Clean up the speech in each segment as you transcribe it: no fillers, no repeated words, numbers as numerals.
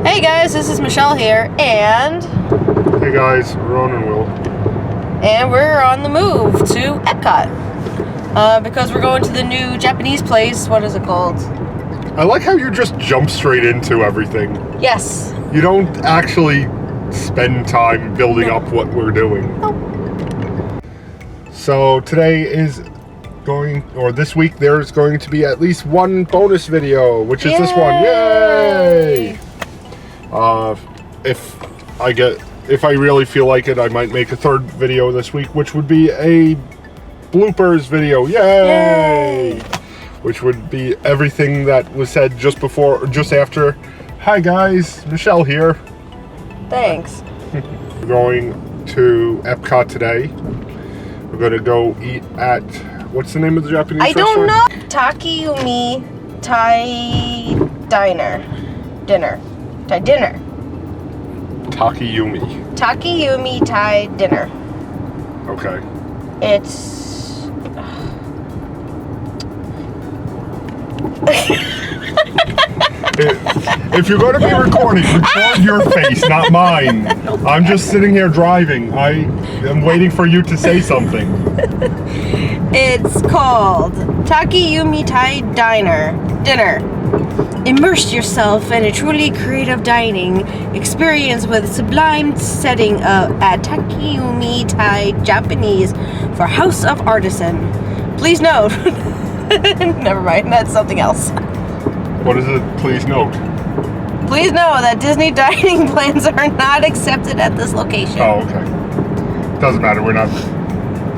Hey guys, this is Michelle here, and... Hey guys, Ron and Will. And we're on the move to Epcot. Because we're going to the new Japanese place. What is it called? I like how you just jump straight into everything. Yes. You don't actually spend time building up what we're doing. Oh. So today is this week there's going to be at least one bonus video, which is this one. Yay! If I really feel like it, I might make a third video this week, which would be a bloopers video. Yay! Which would be everything that was said just before or just after. Hi guys, Michelle here. Thanks. We're going to Epcot today. We're going to go eat at, what's the name of the Japanese restaurant? I don't know. Takumi-tei dinner. Takumi-tei dinner. Okay. It's... If you're going to be recording, record your face, not mine. I'm just sitting here driving. I am waiting for you to say something. It's called Takumi-tei dinner. Immerse yourself in a truly creative dining experience with sublime setting at Takumi-tei Japanese for House of Artisan. Please note. Never mind, that's something else. What is it? Please note. Please know that Disney dining plans are not accepted at this location. Oh, okay. Doesn't matter. We're not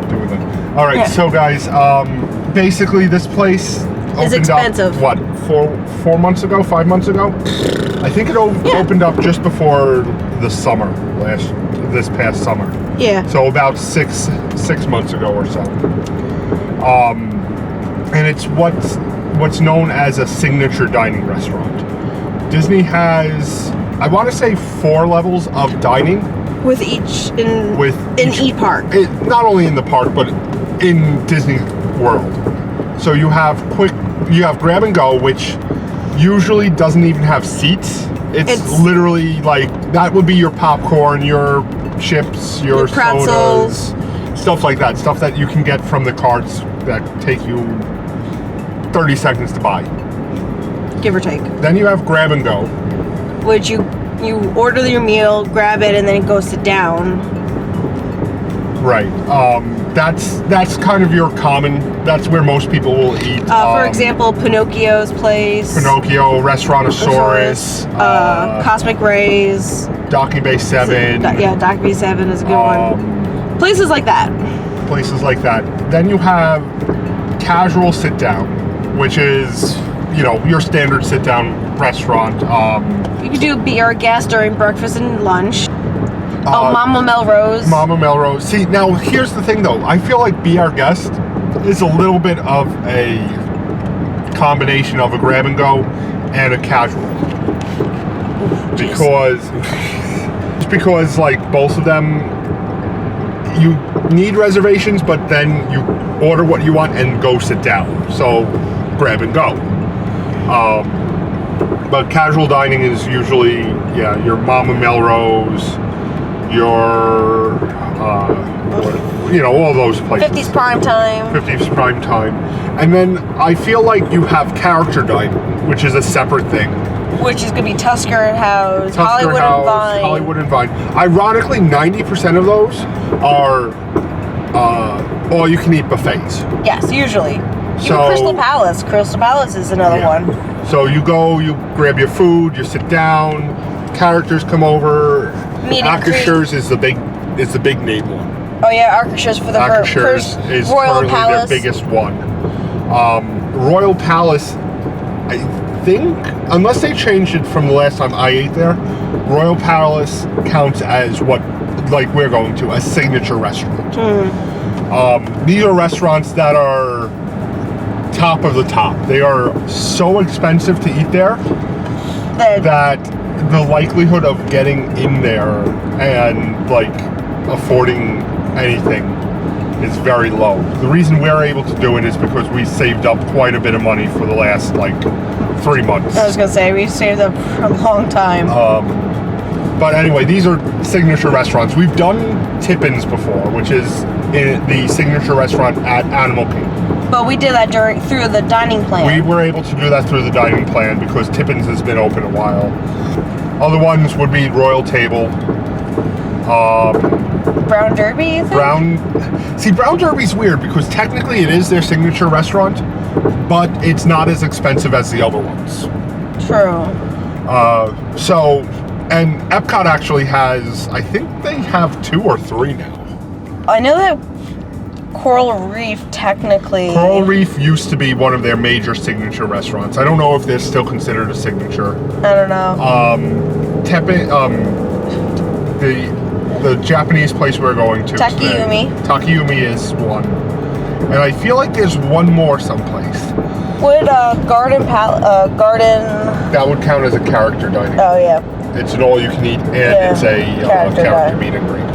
doing that. All right. Yeah. So, guys, basically, this place is expensive. Up, what? 4 months ago? 5 months ago? I think it opened up just before the summer this past summer. Yeah. So about six months ago or so. And it's what's known as a signature dining restaurant. Disney has, I want to say, 4 levels of dining. With each park. Not only in the park, but in Disney World. So you have grab and go, which usually doesn't even have seats. It's literally like, that would be your popcorn, your chips, your pretzels, sodas, stuff like that. Stuff that you can get from the carts that take you 30 seconds to buy. Give or take. Then you have grab and go. Which you order your meal, grab it, and then go sit down. Right. That's kind of your common, that's where most people will eat. For example, Pinocchio's place. Restaurantosaurus. Cosmic Rays. Docky Bay 7. Docky Bay 7 is a good one. Places like that. Then you have casual sit down, which is, your standard sit down restaurant. You can be our guest during breakfast and lunch. Mama Melrose. Mama Melrose. See, now here's the thing though. I feel like Be Our Guest is a little bit of a combination of a grab and go and a casual. Because like both of them, you need reservations, but then you order what you want and go sit down. So grab and go. But casual dining is usually, your Mama Melrose, your, all those places. 50s Prime Time. And then I feel like you have character dining, which is a separate thing. Which is going to be Tusker House, Hollywood and Vine. Ironically, 90% of those are all-you-can-eat buffets. Yes, usually. Even Crystal Palace. Crystal Palace is another one. So you go, you grab your food, you sit down, characters come over. Akershires is the big name one. Oh yeah, Akershires for the first is Royal Palace. Their biggest one. Royal Palace, I think, unless they changed it from the last time I ate there, Royal Palace counts as what, like we're going to, a signature restaurant. These are restaurants that are top of the top. They are so expensive to eat there that the likelihood of getting in there and like affording anything is very low. The reason we're able to do it is because we saved up quite a bit of money for the last like 3 months. I was gonna say, we saved up for a long time. But anyway, these are signature restaurants. We've done Tippin's before, which is the signature restaurant at Animal Kingdom. But we did that through the dining plan. We were able to do that through the dining plan because Tippin's has been open a while. Other ones would be Royal Table. Brown Derby, you think? Brown Derby's weird because technically it is their signature restaurant, but it's not as expensive as the other ones. True. And Epcot actually has, I think they have 2 or 3 now. I know that Coral Reef technically... Coral Reef used to be one of their major signature restaurants. I don't know if they're still considered a signature. I don't know. The Japanese place we're going to Takumi. today, Takumi is one. And I feel like there's one more someplace. Would Garden... That would count as a character dining. Oh, yeah. It's an all-you-can-eat, and it's a character meet and greet.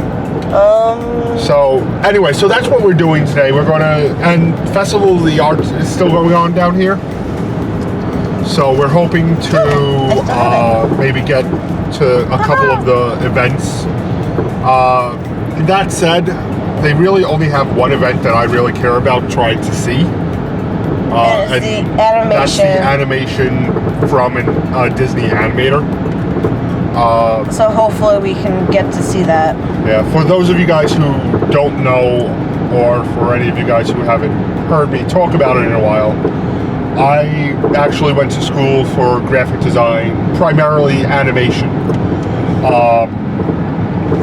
So, anyway, so that's what we're doing today. We're going to... And Festival of the Arts is still going on down here. So we're hoping to maybe get to a couple of the events. That said, they really only have one event that I really care about trying to see. And the animation. That's the animation from a Disney animator. So hopefully we can get to see that. Yeah, for those of you guys who don't know, or for any of you guys who haven't heard me talk about it in a while, I actually went to school for graphic design, primarily animation.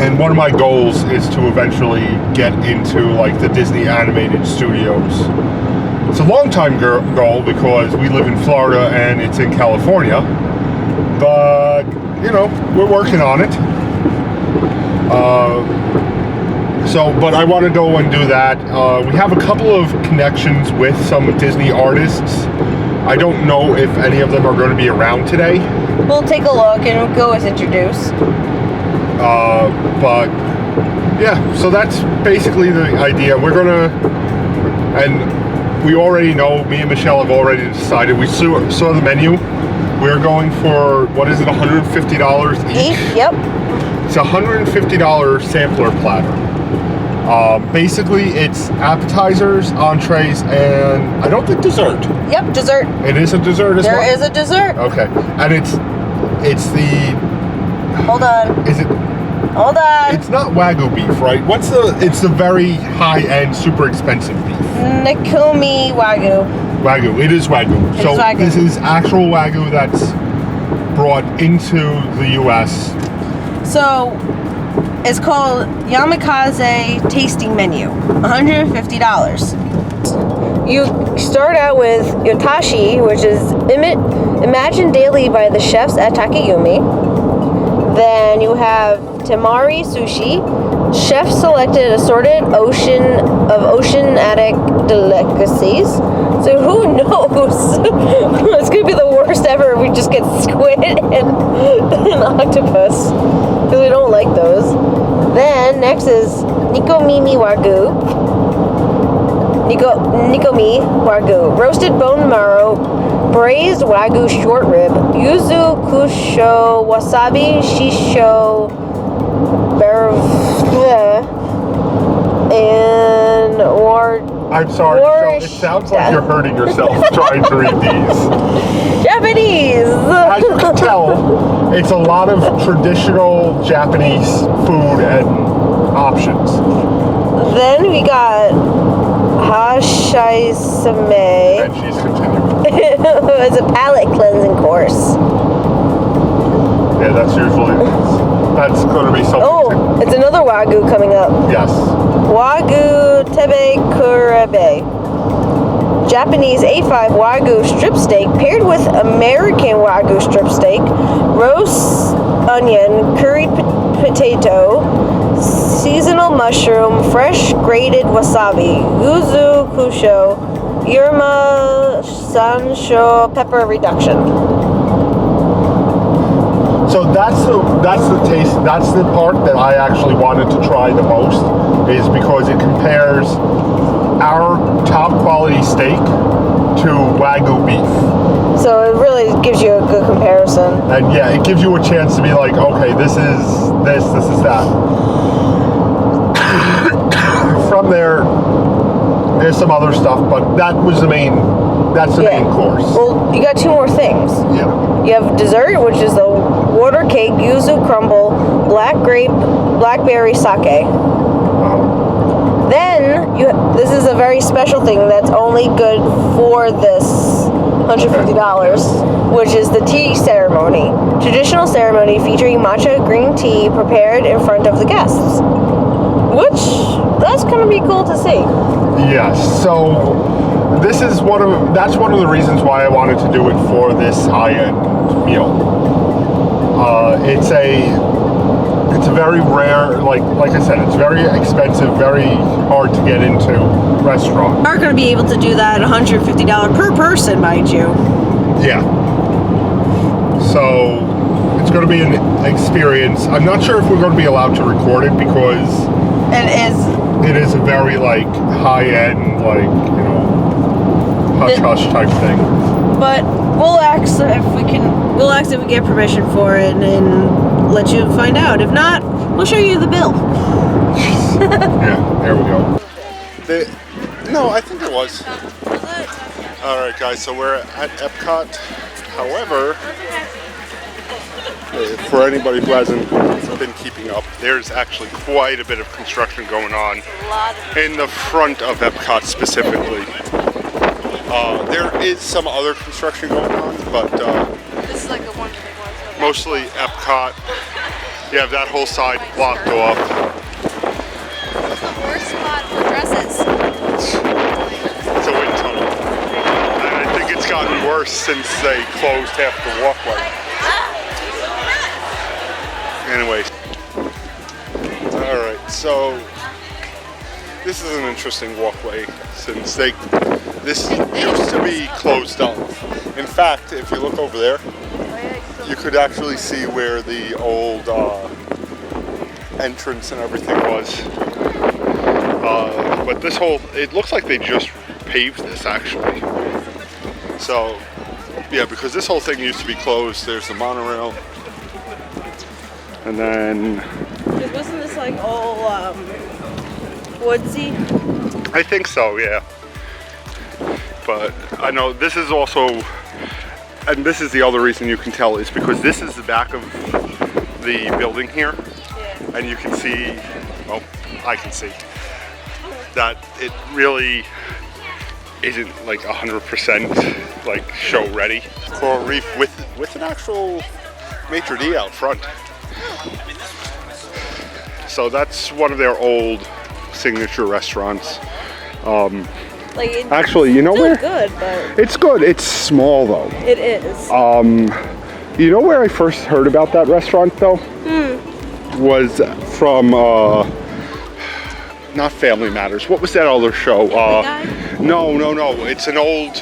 And one of my goals is to eventually get into like the Disney animated studios. It's a long time goal because we live in Florida and it's in California, but you know, we're working on it. But I want to go and do that. We have a couple of connections with some Disney artists. I don't know if any of them are going to be around today. We'll take a look and we'll go as introduced. But yeah, so that's basically the idea. We're gonna, and we already know, me and Michelle have already decided, we saw the menu. We're going for, what is it, $150 each? Yep. It's a $150 sampler platter. Basically, it's appetizers, entrees, and I don't think dessert. Yep, dessert. It is a dessert as well? There is a dessert. Okay. And it's the... Hold on. Is it... Hold on. It's not Wagyu beef, right? It's the very high-end, super expensive beef. Takumi Wagyu. Wagyu. It is Wagyu. So Wagyu. This is actual Wagyu that's brought into the U.S. So, it's called Yamakaze Tasting Menu. $150. You start out with Yotashi, which is imagined daily by the chefs at Takumi. Then you have Temari Sushi, chef-selected assorted oceanic delicacies. So who knows? It's gonna be the worst ever if we just get squid and octopus, because we don't like those. Then next is Nikomi Wagyu, roasted bone marrow, braised Wagyu short rib, yuzu, kusho, wasabi, shisho, and I'm sorry, Michelle, it sounds like you're hurting yourself trying to read these. Japanese! As you can tell, it's a lot of traditional Japanese food and options. Then we got Hashaisame. And she's continuing. It's a palate cleansing course. Yeah, that's going to be something. Oh, it's another Wagyu coming up. Yes. Wagyu Tebe Kurebe. Japanese A5 Wagyu strip steak paired with American Wagyu strip steak, roast onion, curried potato, seasonal mushroom, fresh grated wasabi, yuzu kusho, Irma Sansho pepper reduction. So that's the taste. That's the part that I actually wanted to try the most, is because it compares our top quality steak to Wagyu Beef. So it really gives you a good comparison. And yeah, it gives you a chance to be like, okay, this is this is that. From there, there's some other stuff, but that's the main course. Well, you got 2 more things. Yeah. You have dessert, which is the water cake, yuzu crumble, black grape, blackberry sake. Then, this is a very special thing that's only good for this $150, which is the tea ceremony. Traditional ceremony featuring matcha green tea prepared in front of the guests. Which, that's going to be cool to see. Yes, so that's one of the reasons why I wanted to do it for this high-end meal. It's a very rare, like I said, it's very expensive, very hard to get into restaurant. We are going to be able to do that at $150 per person, mind you. Yeah. So it's going to be an experience. I'm not sure if we're going to be allowed to record it because it is a very like high-end, like, you know, hush-hush type thing. But we'll ask if we get permission for it and let you find out. If not, we'll show you the bill. Yeah, there we go. No, I think it was. All right, guys, so we're at Epcot. However, for anybody who hasn't been keeping up, there's actually quite a bit of construction going on in the front of Epcot specifically. There is some other construction going on, but This is like the one big one. mostly Epcot. You have that whole side blocked off. It's the worst spot for dresses. It's a wind tunnel. And I think it's gotten worse since they closed half the walkway. Anyway. Alright, so this is an interesting walkway since this used to be closed up. In fact, if you look over there, you could actually see where the old entrance and everything was. But this it looks like they just paved this actually. So, yeah, because this whole thing used to be closed. There's the monorail. And then... Wasn't this like all woodsy? I think so, yeah. But I know this is also, and this is the other reason you can tell, is because this is the back of the building here. Yeah. And you can see, well, I can see, that it really isn't like 100% like show ready. Coral Reef with an actual maitre d' out front. So that's one of their old signature restaurants. Actually, you know where? Good, but it's good. It's small though. It is. You know where I first heard about that restaurant though? Was from not Family Matters. What was that other show? No. It's an old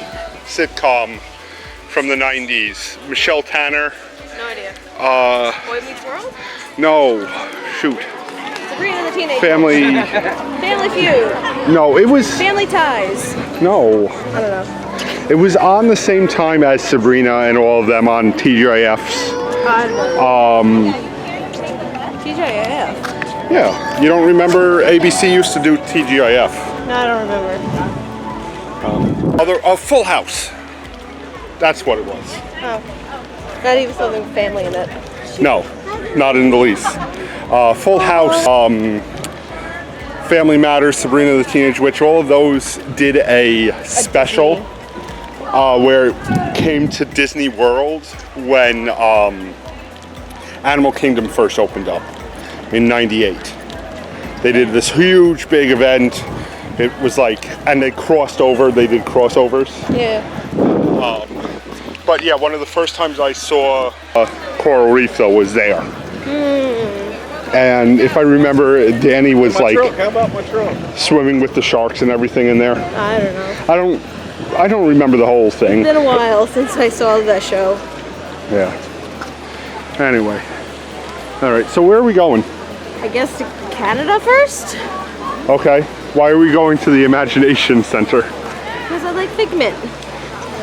sitcom from the 90s. Michelle Tanner. No idea. Boy Meets World? No. Shoot. Sabrina the Teenage Family Feud. No, it was Family Ties. No. I don't know. It was on the same time as Sabrina and all of them on TGIFs. I don't know. TGIF. Yeah. You don't remember ABC used to do TGIF? No, I don't remember. Full House. That's what it was. Oh. Not even something with family in it. No, not in the least. Full House, Family Matters, Sabrina the Teenage Witch, all of those did a special where it came to Disney World when Animal Kingdom first opened up in '98. They did this huge big event. It was like, and they crossed over, they did crossovers. Yeah. But yeah, one of the first times I saw Coral Reef though was there. And if I remember, Danny was like swimming with the sharks and everything in there. I don't know. I don't remember the whole thing. It's been a while since I saw that show. Yeah. Anyway. All right, so where are we going? I guess to Canada first? Okay. Why are we going to the Imagination Center? Because I like Figment.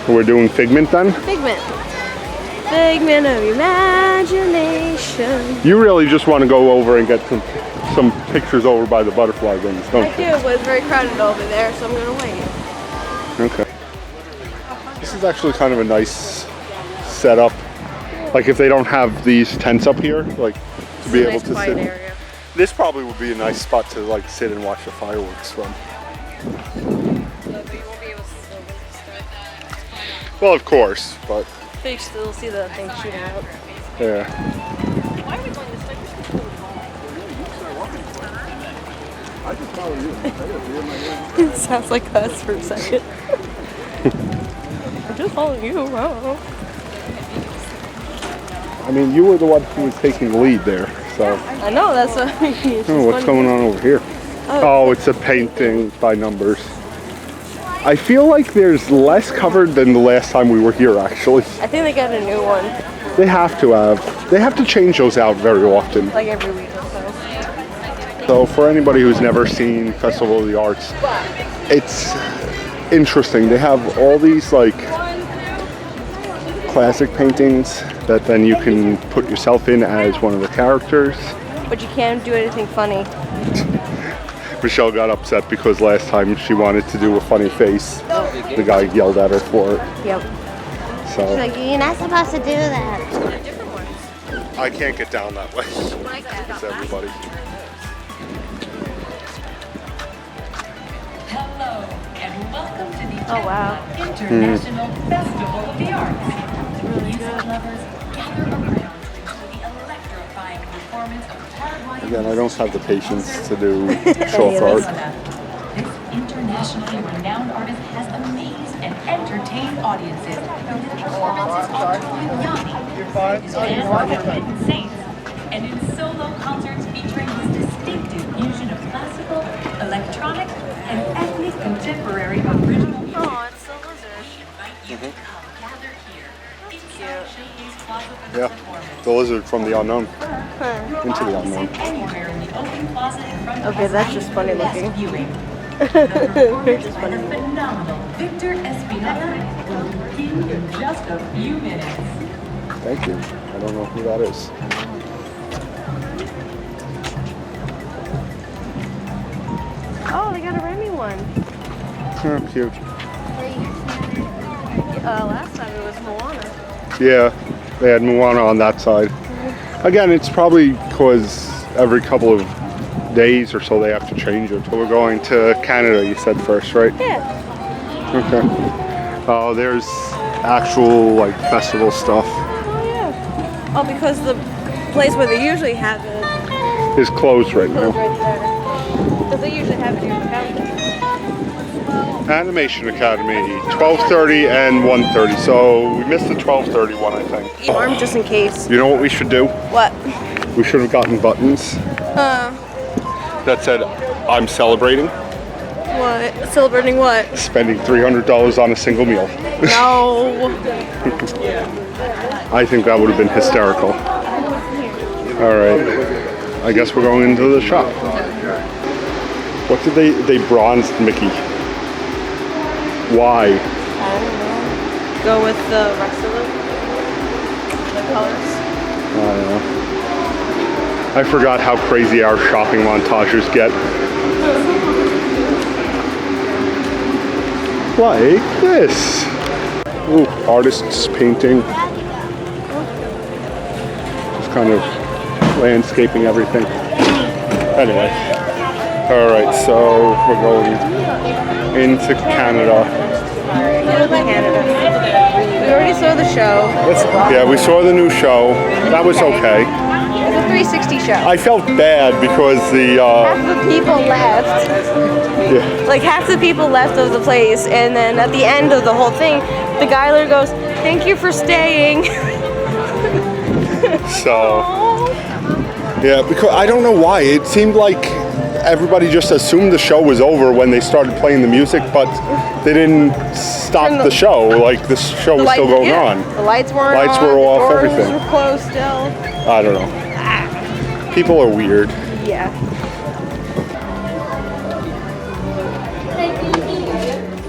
We're doing Figment then? Figment. Figment of imagination. You really just want to go over and get some pictures over by the butterfly wings, don't you? I do, but it's very crowded over there, so I'm gonna wait. Okay. This is actually kind of a nice setup. Like if they don't have these tents up here, like to be able to sit. Area. This probably would be a nice spot to like sit and watch the fireworks from. Well, of course, but So you still see the thing shooting out. yeah. It sounds like us for a second. I'm just following you. Wow. I mean, you were the one who was taking the lead there, so. I know, that's what I mean. Oh, what's going on over here? Oh, it's a painting by numbers. I feel like there's less covered than the last time we were here, actually. I think they got a new one, They have to have. They have to change those out very often. like every week or so. So for anybody who's never seen Festival of the Arts, it's interesting. They have all these like classic paintings that then you can put yourself in as one of the characters. But you can't do anything funny. Michelle got upset because last time she wanted to do a funny face. The guy yelled at her for it. Yep. So She's like, you're not supposed to do that. I can't get down that way. It's everybody. Hello and welcome to the Oh, wow. International Festival of the Arts. Music lovers gather around to the electrifying performance of Paraguayan Again, I don't have the patience to do Any short of art. us. This internationally renowned artist has amazed and entertained audiences with his performances on Giuliani, his band Hidden Saints, and in solo concerts featuring his distinctive fusion of classical, electronic, and ethnic contemporary original music. Oh, it's the lizard. Invite you to come gather here inside Showcase Plaza for the Yeah, performance. the lizard from the unknown. Into the unknown. Anywhere in the open plaza in front of Okay, us that's just funny best looking. viewing. Just The funny. phenomenal Victor Espinosa will begin in just a few minutes. Thank you. I don't know who that is. Oh, they got a Remy one. Oh, cute. Last time it was Moana. Yeah, they had Moana on that side. Again, it's probably because every couple of days or so they have to change it. So we're going to Canada, you said first, right? Yeah. Okay. Oh, there's actual like festival stuff. Oh, yeah. Oh, because the place where they usually have it It's closed right goes now. right there. Because they usually have it here in the county. Animation Academy, 12:30 and 1:30. So we missed the 12:30 one, I think. Arm just in case. You know what we should do? What? We should have gotten buttons that said, "I'm celebrating." What? Celebrating what? Spending $300 on a single meal. No. I think that would have been hysterical. All right, I guess we're going into the shop. What did they bronzed Mickey? Why? I don't know. Go with the rest of them. The colors. I don't know. I forgot how crazy our shopping montages get. Like this. Ooh, artists painting. Just kind of landscaping everything. Anyway. Alright, so we're going into Canada. Canada. We already saw the show. Yeah, we saw the new show. That was okay. It's a 360 show. I felt bad because the Half the people left. yeah. Like half the people left of the place, and then at the end of the whole thing, the guy there goes, "Thank you for staying." So yeah, because I don't know why. It seemed like everybody just assumed the show was over when they started playing the music, but they didn't stop Turn the show. Like the show was still going on. The lights weren't Lights on. were the off, doors everything. were closed still. I don't know. People are weird. Yeah.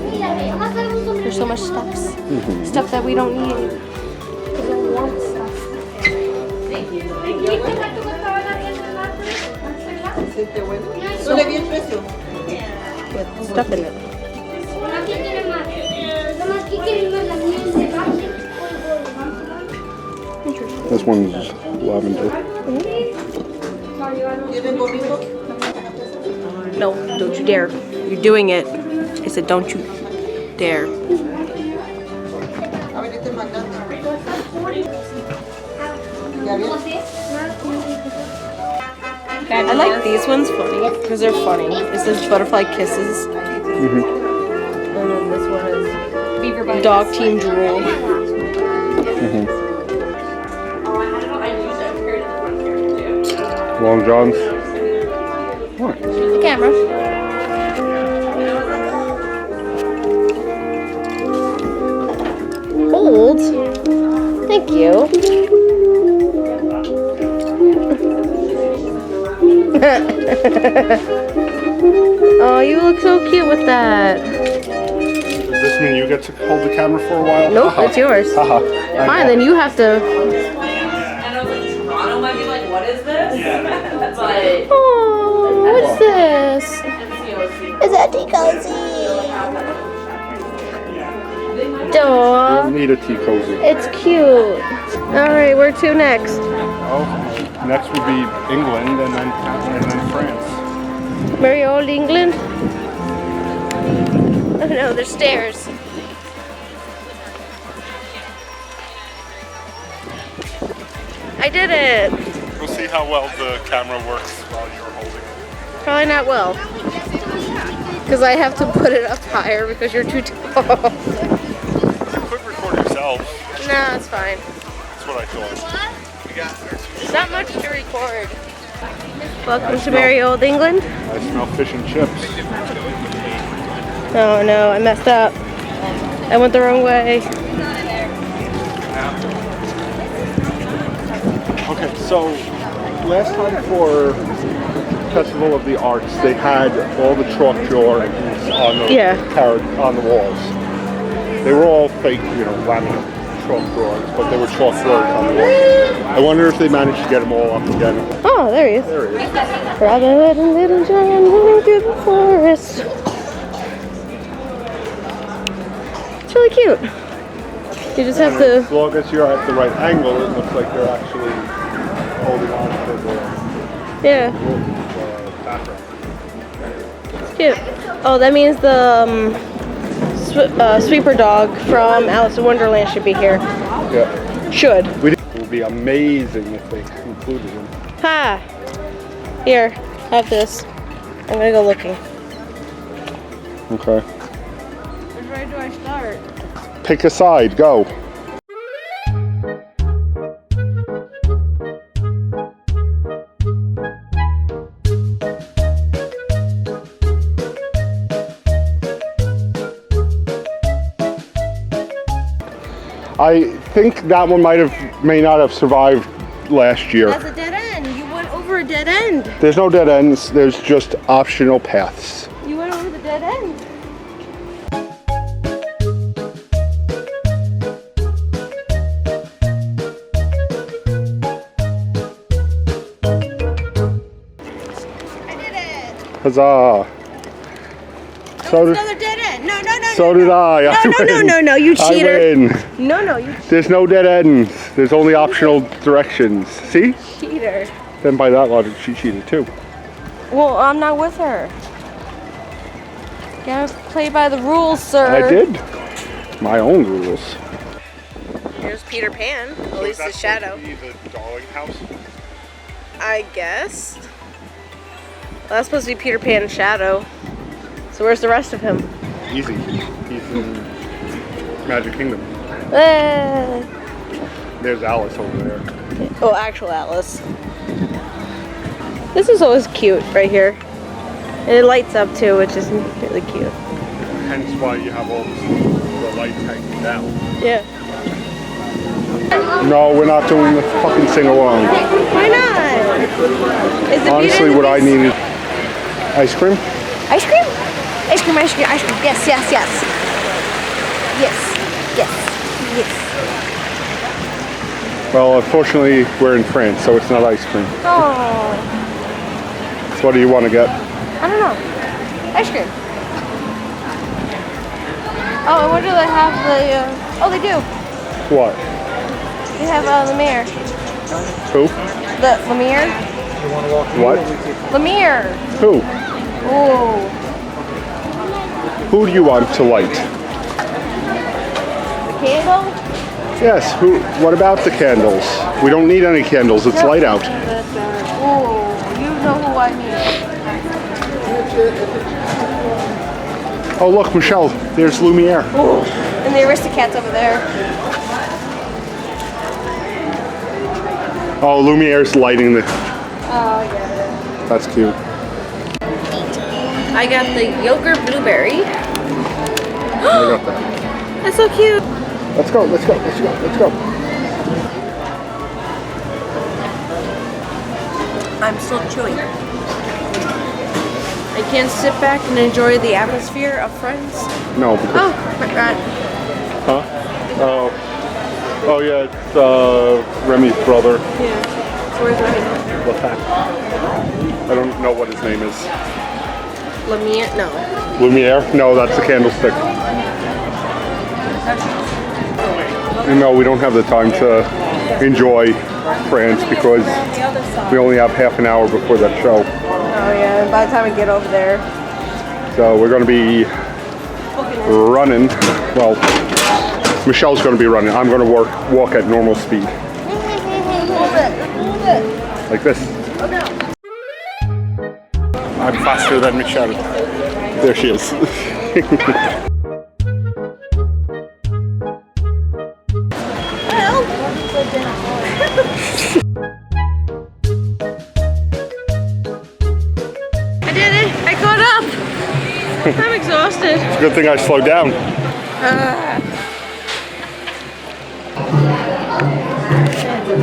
There's so much stuffs. Stuff that we don't need. We don't want stuff. With stuff in it. This one's lavender. No, don't you dare. You're doing it. I said, don't you dare. I like these ones funny because they're funny. It says butterfly kisses. And then this one is dog team drool. Long Johns. What? The camera. Old. Thank you. Oh, you look so cute with that. Does this mean you get to hold the camera for a while? Nope, it's yours. Fine, then you have to. And I was like, Toronto might be like, what is this? But Oh, what's this? Is that Cozy? You Duh. don't need a tea cozy. It's cute. Alright, where to next? Oh, next would be England and then France. Merry old England? Oh no, there's stairs. I did it! We'll see how well the camera works while you're holding it. Probably not well. Because I have to put it up higher because you're too tall. You could record yourself. No, it's fine. That's what I thought. There's not much to record. Welcome to merry old England. I smell fish and chips. Oh no, I messed up. I went the wrong way. Okay, so last time for Festival of the Arts, they had all the chalk drawings on the on the walls. They were all fake, laminate chalk drawings, but they were chalk drawings on the walls. I wonder if they managed to get them all up again. Oh, there he is. There he is. Robin Hood and Little John running through the forest. It's really cute. You just have to. As long as you're at the right angle, it looks like you're actually holding on to the Yeah, background. it's cute. Oh, that means the sweeper dog from Alice in Wonderland should be here. Yeah. Should. It would be amazing if they included him. Ha! Here, have this. I'm gonna go looking. Okay. Where do I start? Pick a side, go. I think that one may not have survived last year. That's a dead end. You went over a dead end. There's no dead ends, there's just optional paths. You went over the dead end. I did it. Huzzah. That was another dead end. No. So did I. No, you cheater. I win. No, you There's no dead ends. There's only optional directions. See? cheater. Then by that logic, she cheated too. Well, I'm not with her. You gotta play by the rules, sir. I did. My own rules. Here's Peter Pan. At least the shadow. The darling house? I guess. Well, that's supposed to be Peter Pan's shadow. So where's the rest of him? Easy. He's in Magic Kingdom. There's Alice over there. Oh, actual Alice. This is always cute right here. And it lights up too, which is really cute. Hence why you have all the lights hanging down. Yeah. No, we're not doing the fucking sing-along. Why not? Is the Honestly, Beauty and what the I Beast- need is ice cream. Ice cream? Ice cream. Yes. Yes. Yes. Yes. Well, unfortunately, we're in France, so it's not ice cream. Oh. So what do you want to get? I don't know. Ice cream. Oh, I wonder if they have the. Oh, they do. What? They have Lemire. Who? The Lemire. What? Lemire. Who? Ooh. Who do you want to light? The candle. Yes, who? What about the candles? We don't need any candles, it's light out. Ooh, you know who I mean. Oh look, Michelle, there's Lumiere. Ooh. And the Aristocats over there. Oh, Lumiere's lighting the... Oh, yeah. That's cute. I got the yogurt blueberry. I got that. That's so cute. Let's go, let's go, let's go, let's go. I'm still chewing. I can't sit back and enjoy the atmosphere of Friends. No, because... Oh, my God. Huh? Oh. Oh yeah, it's Remy's brother. Yeah. So where's Remy? What's that? I don't know what his name is. Lemire? No. Lumiere? No, that's the candlestick. And no, we don't have the time to enjoy France because we only have half an hour before that show. Oh yeah, and by the time we get over there. So we're going to be running. Well, Michelle's going to be running. I'm going to walk at normal speed. Like this. Oh no. I'm faster than Michelle. There she is. I did it! I caught up! I'm exhausted. It's a good thing I slowed down.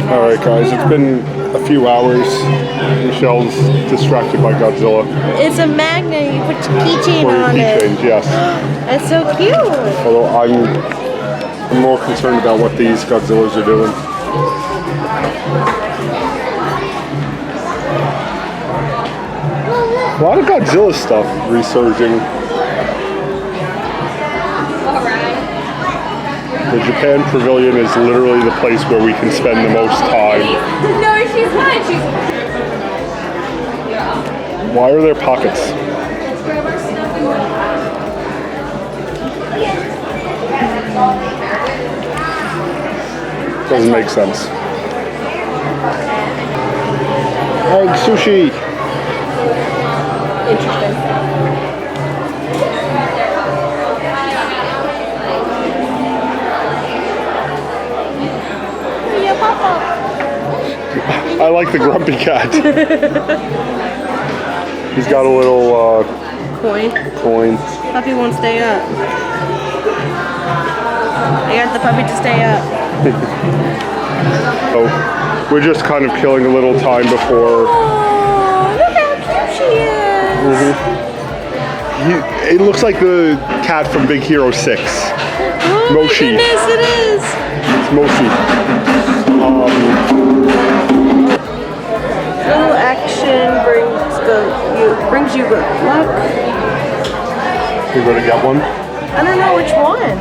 Alright guys, it's been a few hours. Michelle's distracted by Godzilla. It's a magnet. You put your keychain For your on it. keychains, yes. That's so cute. Although I'm more concerned about what these Godzillas are doing. A lot of Godzilla stuff resurging. The Japan Pavilion is literally the place where we can spend the most time. No, she's fine. She's. Why are there pockets? Doesn't make sense. Egg sushi. Interesting. I like the grumpy cat. He's got a little coin. Puppy won't stay up. I got the puppy to stay up. So we're just kind of killing a little time before. Oh, look how cute she is. It looks like the cat from Big Hero 6. Oh Moshi. my goodness, it is. It's Moshi. Little action brings you good luck. You're gonna get one? I don't know which one.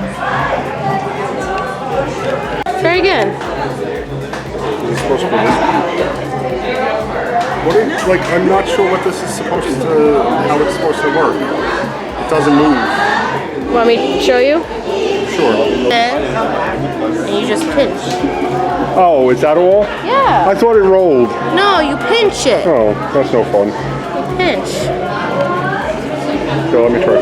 Try again. Is it supposed to be this one? Like, I'm not sure what this is supposed to, how it's supposed to work. It doesn't move. Want me to show you? Sure. And you just pinch. Oh, is that all? Yeah. I thought it rolled. No, you pinch it. Oh, that's no fun. Pinch. So let me try.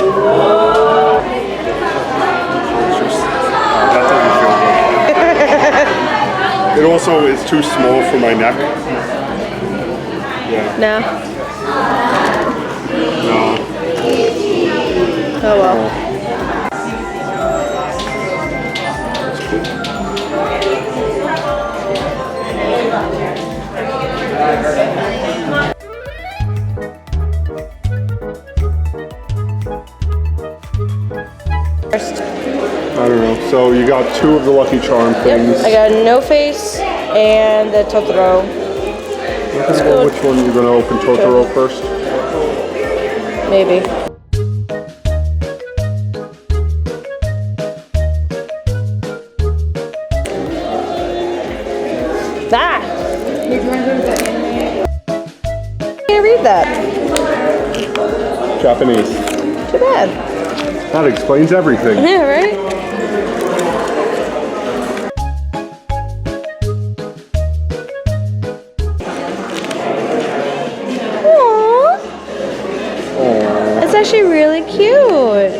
That doesn't feel good. It also is too small for my neck. Yeah. No. No. Oh well. I don't know. so you got 2 of the Lucky Charm things. I got a No Face and the Totoro. Let's go. Which one? You're going to open Totoro first? Maybe. Ah! Can't read that. Japanese. Too bad. That explains everything. Yeah, right? Aww. It's actually really cute.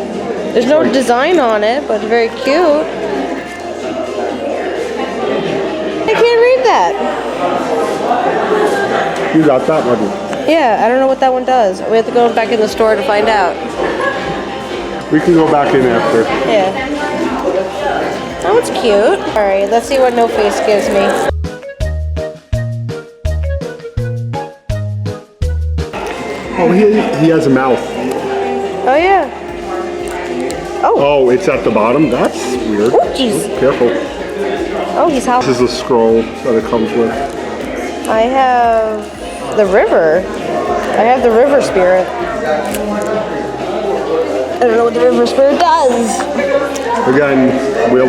There's no design on it, but it's very cute. I can't read that. You got that one. Yeah, I don't know what that one does. We have to go back in the store to find out. We can go back in after. Yeah. That one's cute. Alright, let's see what No Face gives me. Oh, he has a mouth. Oh, yeah. Oh, it's at the bottom? That's weird. Oh, jeez. Careful. Oh, he's how. This is a scroll that it comes with. I have the river. I have the river spirit. I don't know what the river spirit does. Again, we'll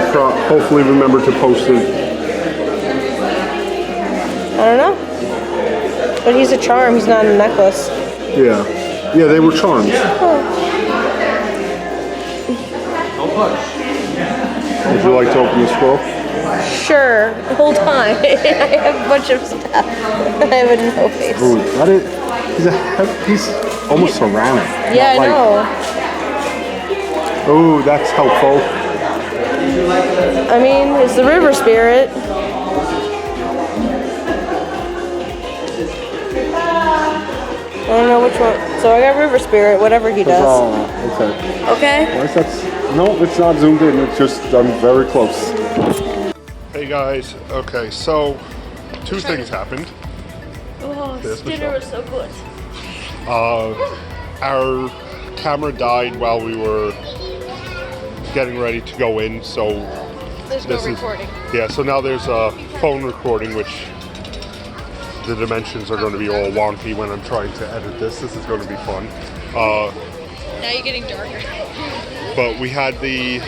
hopefully remember to post it. I don't know. But he's a charm. He's not a necklace. Yeah. Yeah, they were charms. Oh. Would you like to open the scroll? Sure. Hold on. I have a bunch of stuff. I have a No Face. Ooh, that is. He's almost ceramic. Yeah, I know. Oh, that's helpful. I mean, it's the river spirit. I don't know which one. So I got river spirit, whatever he does. Oh, okay. Okay? Why is that? No, it's not zoomed in. It's just I'm very close. Hey guys. Okay, so 2 things happened. Oh, There's the dinner shop. was so good. Our camera died while we were getting ready to go in, so There's no recording. Yeah, so now there's a phone recording, which the dimensions are going to be all wonky when I'm trying to edit this. This is going to be fun. Now you're getting darker. But we had the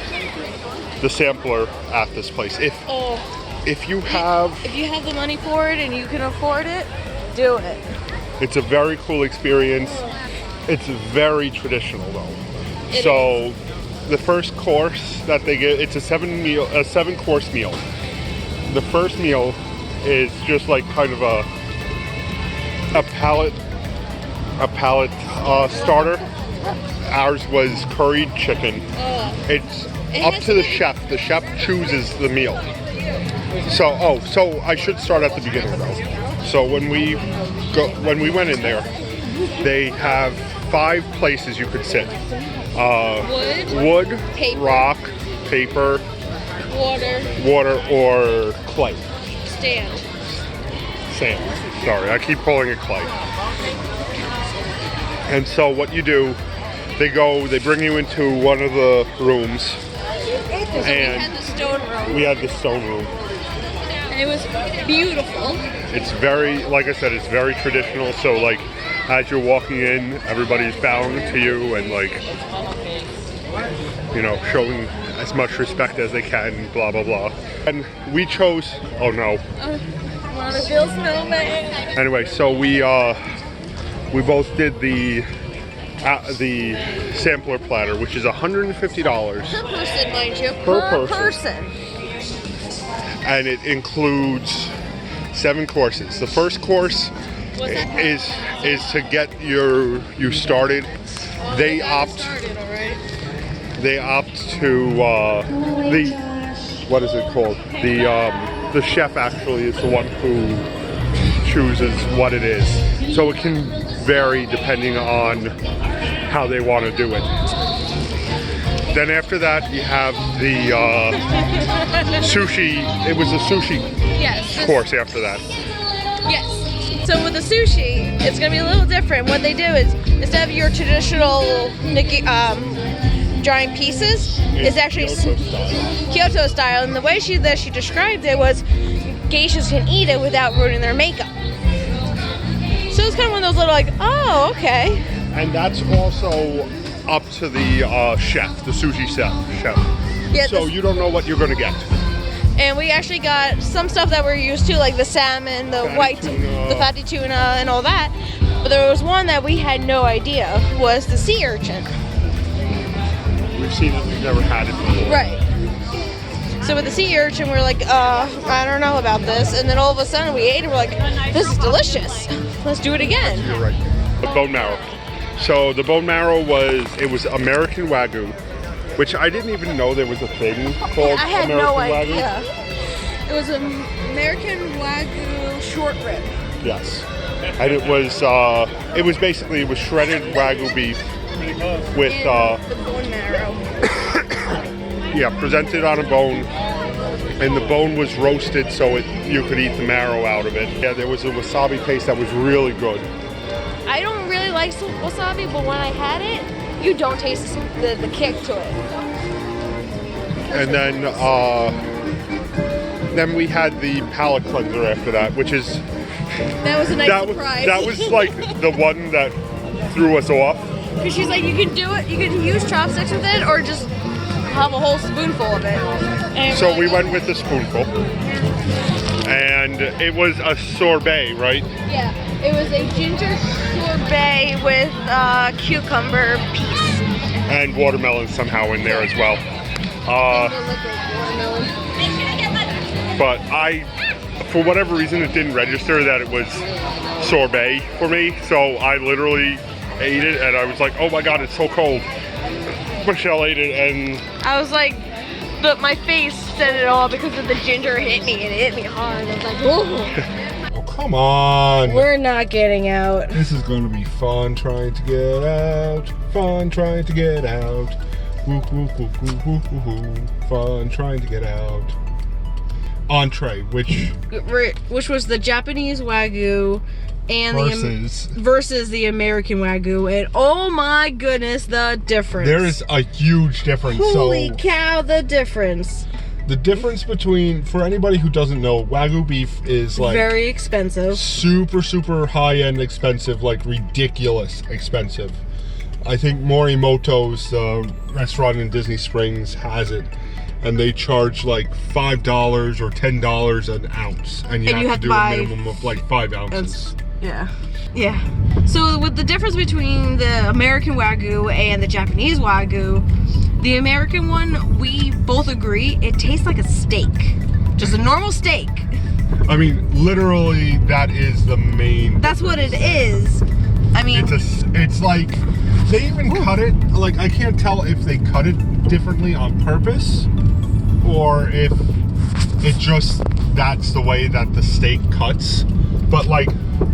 sampler at this place. If you have the money for it and you can afford it, do it. It's a very cool experience. It's very traditional though. So the first course that they get, it's a 7-course meal. The first meal is just like kind of a palate starter. Ours was curried chicken. It's up to the chef. The chef chooses the meal. So I should start at the beginning though. So when we went in there, they have 5 places you could sit. Wood, paper, rock, paper, water, or clay. Sand. Sorry, I keep calling it clay. And so what you do, they bring you into one of the rooms. And we had the stone room. And it was beautiful. It's very, like I said, it's very traditional. So like, as you're walking in, everybody's bowing to you and like, you know, showing as much respect as they can, blah, blah, blah. And we chose, oh no. Wanna build snowman? Anyway, so we both did the sampler platter, which is $150 Per person, mind you. Per person. And it includes 7 courses. The first course is to get you started. They opt to what is it called? The chef actually is the one who chooses what it is. So it can vary depending on how they want to do it. Then after that you have the sushi. It was a sushi course after that. Yes. So with the sushi, it's gonna be a little different. What they do is instead of your traditional giant pieces is actually Kyoto style, and the way she described it was geishas can eat it without ruining their makeup. So it's kind of one of those little like, oh, okay. And that's also up to the chef, the sushi chef. Yeah, so you don't know what you're going to get. And we actually got some stuff that we're used to, like the salmon, the fatty tuna, and all that. But there was one that we had no idea was the sea urchin. We've seen it, we've never had it before. Right. So with the sea urchin, we're like, I don't know about this. And then all of a sudden we ate it, we're like, this is delicious. Let's do it again. You're right. The bone marrow. So the bone marrow was American Wagyu, which I didn't even know there was a thing called I had American no Wagyu. idea. It was an American Wagyu short rib. Yes. And it was basically shredded Wagyu beef with the bone marrow. yeah, presented on a bone, and the bone was roasted so you could eat the marrow out of it. Yeah, there was a wasabi paste that was really good. I don't really like wasabi, but when I had it, you don't taste the kick to it. And then we had the palate cleanser after that, which is that was a nice surprise. That was like the one that threw us off. Because she's like, you can do it, you can use chopsticks with it, or just have a whole spoonful of it. And so we went with the spoonful, and it was a sorbet, right? Yeah, it was a ginger sorbet with cucumber piece. And watermelon somehow in there as well. But for whatever reason, it didn't register that it was sorbet for me. So I literally ate it, and I was like, oh my God, it's so cold. Michelle ate it, and I was like, but my face said it all because of the ginger hit me, and it hit me hard. I was like, whoa. oh, come on. We're not getting out. This is going to be fun trying to get out. Fun trying to get out. Woo, woo, woo, woo, woo, woo, woo. Fun trying to get out. Entree, which was the Japanese Wagyu and versus the American Wagyu, and oh my goodness, the difference. There is a huge difference. Holy cow, the difference. The difference between, for anybody who doesn't know, Wagyu beef is like very expensive. Super, super high-end expensive, like ridiculous expensive. I think Morimoto's restaurant in Disney Springs has it. And they charge like $5 or $10 an ounce, and you have to do a minimum of like 5 ounces. Yeah. So with the difference between the American Wagyu and the Japanese Wagyu, the American one, we both agree, it tastes like a steak, just a normal steak. I mean, literally, that is the main. That's what it is. I mean, it's like they even cut it. Like I can't tell if they cut it differently on purpose, or if it just that's the way that the steak cuts. But like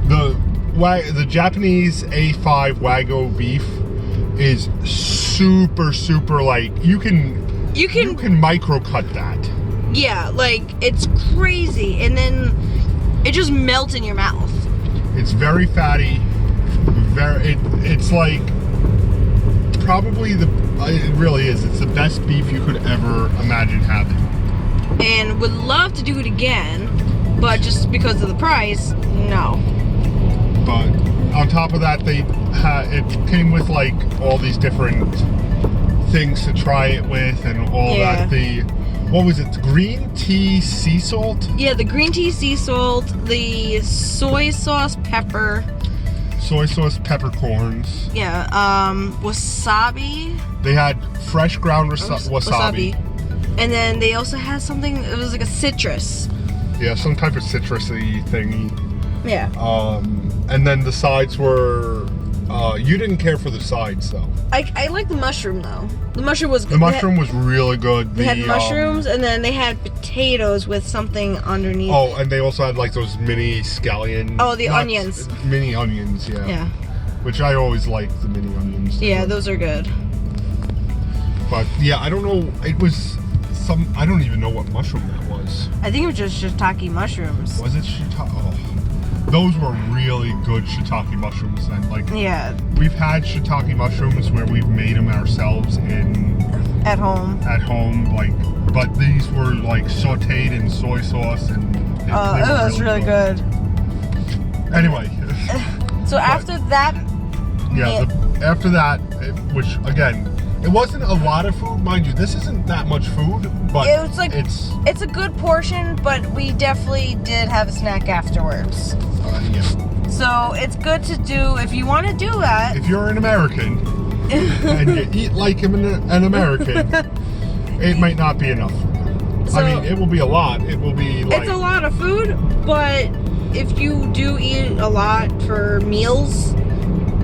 the Japanese A5 Wagyu beef is super like you can micro cut that. Yeah, like it's crazy, and then it just melts in your mouth. It's very fatty. It's like probably it really is. It's the best beef you could ever imagine having. And would love to do it again, but just because of the price, no. But on top of that, it came with like all these different things to try it with, and all that. What was it? The green tea sea salt? Yeah, the green tea sea salt, the soy sauce pepper. Soy sauce peppercorns. Yeah, wasabi. They had fresh ground wasabi. And then they also had something, it was like a citrus. Yeah, some type of citrusy thingy. Yeah. And then the sides were, you didn't care for the sides though. I like the mushroom though. The mushroom was good. The mushroom was really good. They had mushrooms, and then they had potatoes with something underneath. Oh, and they also had like those mini scallion. Oh, the onions. Mini onions, yeah. Yeah. Which I always like, the mini onions. Yeah, those are good. But yeah, I don't know, it was I don't even know what mushroom that was. I think it was just shiitake mushrooms. Was it shiitake? Oh. those were really good shiitake mushrooms. And like, Yeah, we've had shiitake mushrooms where we've made them ourselves at home. like, but these were like sauteed in soy sauce and It was really good. Anyway. So after that, Yeah, after that, which again, it wasn't a lot of food, mind you. This isn't that much food, but it was like it's a good portion, but we definitely did have a snack afterwards. yeah. So it's good to do if you want to do that. If you're an American and you eat like an American, it might not be enough. So, I mean, it will be a lot. It will be like it's a lot of food, but if you do eat a lot for meals,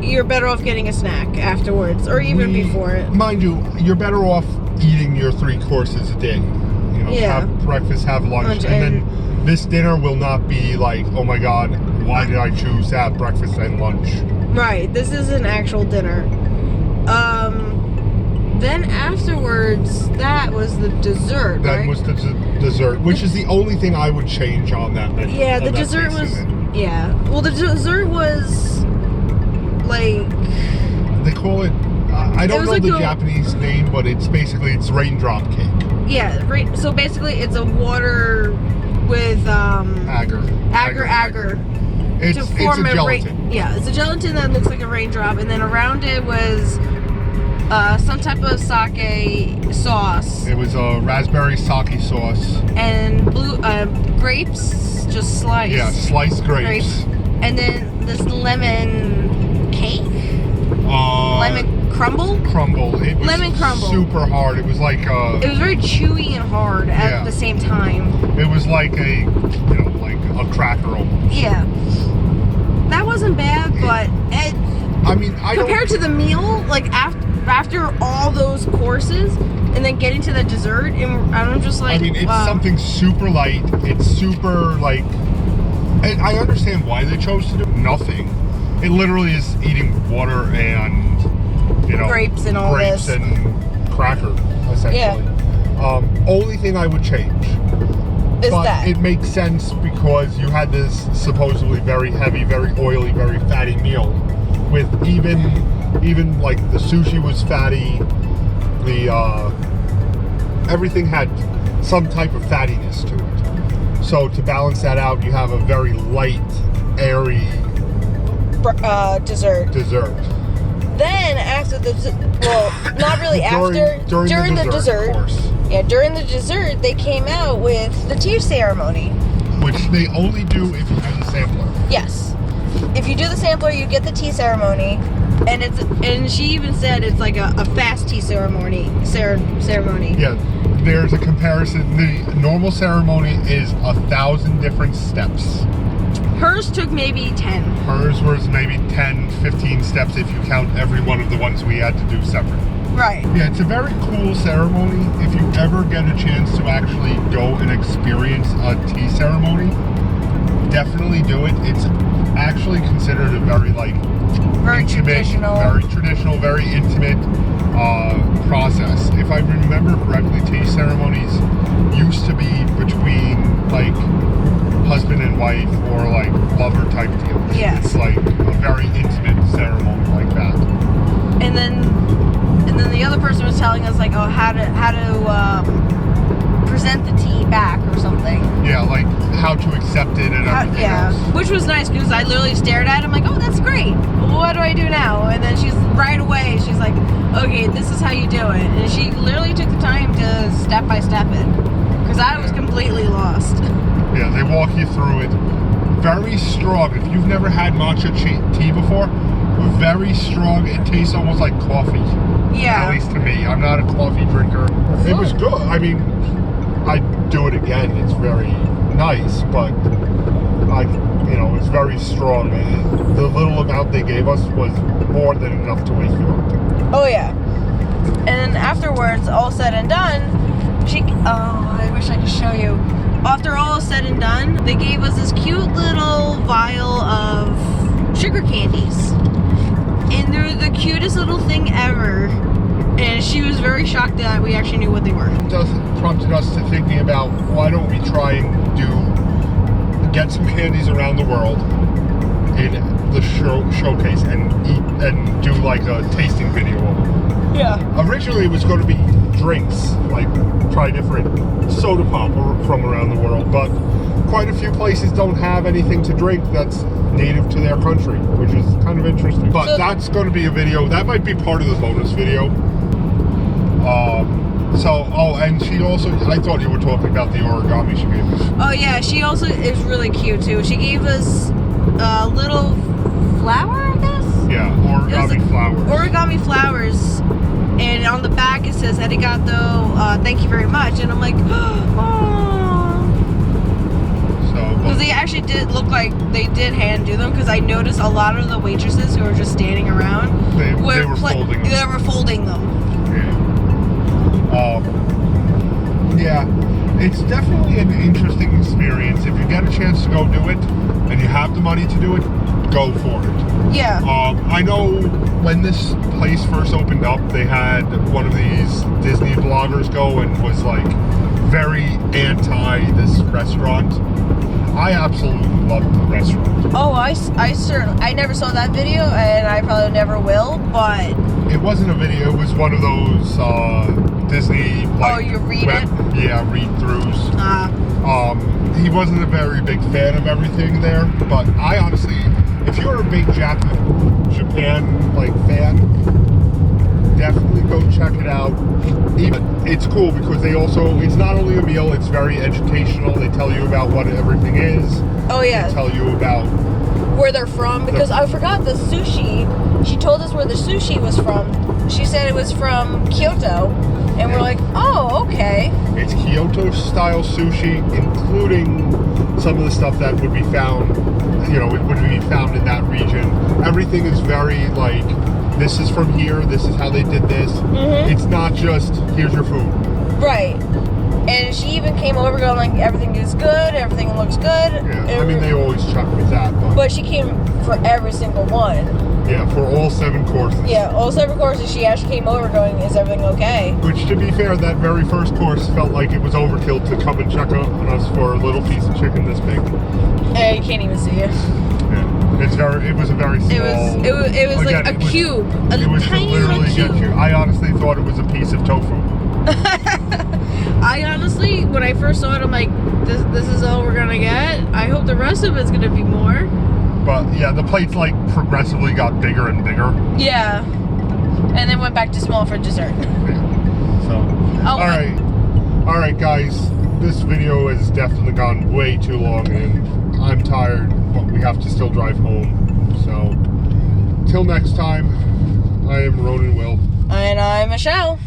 you're better off getting a snack afterwards or even before it. Mind you, you're better off eating your 3 courses a day. You know, Yeah. have breakfast, have lunch, and then this dinner will not be like, oh my god, why did I choose to have breakfast and lunch? Right, this is an actual dinner. Then afterwards, that was the dessert, That right? was the dessert, which is the only thing I would change on that menu. Yeah, on the that dessert tasting was. menu. Yeah. Well, the dessert was like. They call it. I don't was know like the a- Japanese name, but it's raindrop cake. Yeah. Right. So basically, it's a water with Agar. to It's form a gelatin. Yeah, it's a gelatin that looks like a raindrop, and then around it was some type of sake sauce It was a raspberry sake sauce. and blue grapes, just sliced. Yeah, sliced grapes. And then this lemon cake, lemon crumble. Crumble. It was Lemon crumble. super hard. It was like It was very chewy and hard at Yeah. the same time. it was like like a cracker almost. Yeah, that wasn't bad, but I mean, I compared to the meal, like after all those courses, and then getting to the dessert, and I'm just like, I mean, it's wow. something super light. It's super like, and I understand why they chose to do nothing. It literally is eating water and Grapes and all grapes this. and cracker essentially. Only thing I would change, Is but that it makes sense because you had this supposedly very heavy, very oily, very fatty meal with even like the sushi was fatty. The everything had some type of fattiness to it. So to balance that out, you have a very light, airy dessert. dessert. Then after not really during the dessert. course, Yeah, during the dessert, they came out with the tea ceremony. which they only do if you do the sampler. Yes. If you do the sampler, you get the tea ceremony, and she even said it's like a fast tea ceremony. Yeah, there's a comparison. The normal ceremony is 1,000 different steps. Hers took maybe 10. Hers was maybe 10, 15 steps if you count every one of the ones we had to do separate. Right. Yeah, it's a very cool ceremony. If you ever get a chance to actually go and experience a tea ceremony, definitely do it. It's actually considered a very Very intimate, traditional. very intimate process. If I remember correctly, tea ceremonies used to be between husband and wife or lover type deal. Yes. It's like a very intimate ceremony like that. And then the other person was telling us how to present the tea back or something. Yeah, like how to accept it and everything else. Which was nice because I literally stared at him like, oh, that's great. What do I do now? And then she's like, okay, this is how you do it. And she literally took the time to step by step it because I was completely lost. Yeah, they walk you through it. Very strong. If you've never had matcha tea before, very strong. It tastes almost like coffee. Yeah. At least to me. I'm not a coffee drinker. It was good. I mean, I'd do it again. It's very nice, but it's very strong. The little amount they gave us was more than enough to wake you up. Oh yeah. And then afterwards, all said and done, I wish I could show you. After all is said and done, they gave us this cute little vial of sugar candies. And they're the cutest little thing ever. And she was very shocked that we actually knew what they were. It just prompted us to thinking about why don't we try and get some candies around the world, in the showcase and eat and do like a tasting video of them. Yeah. Originally, it was going to be drinks, like try different soda pop from around the world, but quite a few places don't have anything to drink that's native to their country, which is kind of interesting. But that's going to be a video that might be part of the bonus video. And she also, I thought you were talking about the origami she gave us. Oh yeah, she also is really cute too. She gave us a little flower, I guess? Yeah, origami flowers. Origami flowers. And on the back it says, arigato, thank you very much. And I'm like, oh. Because they actually did look like they did hand do them, because I noticed a lot of the waitresses who were just standing around they were folding them. They were folding them. Yeah, it's definitely an interesting experience. If you get a chance to go do it, and you have the money to do it, go for it. Yeah. I know when this place first opened up, they had one of these Disney bloggers go and was like very anti this restaurant. I absolutely loved the restaurant. Oh, I certainly, I never saw that video, and I probably never will, but... It wasn't a video, it was one of those Disney, like... Oh, you read it? Yeah, read-throughs. He wasn't a very big fan of everything there, but I honestly, if you're a big Japan, like, fan, definitely go check it out. It's cool because they also, it's not only a meal, it's very educational. They tell you about what everything is. Oh yeah. They tell you about where they're from, because I forgot the sushi. She told us where the sushi was from. She said it was from Kyoto, and we're like, oh, okay. It's Kyoto style sushi, including some of the stuff that would be found, it would be found in that region. Everything is very like, this is from here, this is how they did this. Mm-hmm. It's not just, here's your food. Right. And she even came over going like, everything is good, everything looks good. Yeah, I mean, they always chuck with that. But she came for every single one. Yeah, for all 7 courses. Yeah, all 7 courses, she actually came over going, is everything okay? Which, to be fair, that very first course felt like it was overkill to come and check on us for a little piece of chicken this big. And you can't even see it. Yeah, it was a very small... It was again, like a cube. It was to literally get you. I honestly thought it was a piece of tofu. I honestly, when I first saw it, I'm like, this is all we're gonna get? I hope the rest of it's gonna be more. But yeah, the plates like progressively got bigger and bigger. Yeah. And then went back to small for dessert. Yeah. So, alright guys, this video has definitely gone way too long and I'm tired, but we have to still drive home. So, till next time, I am Ronan Will. And I'm Michelle.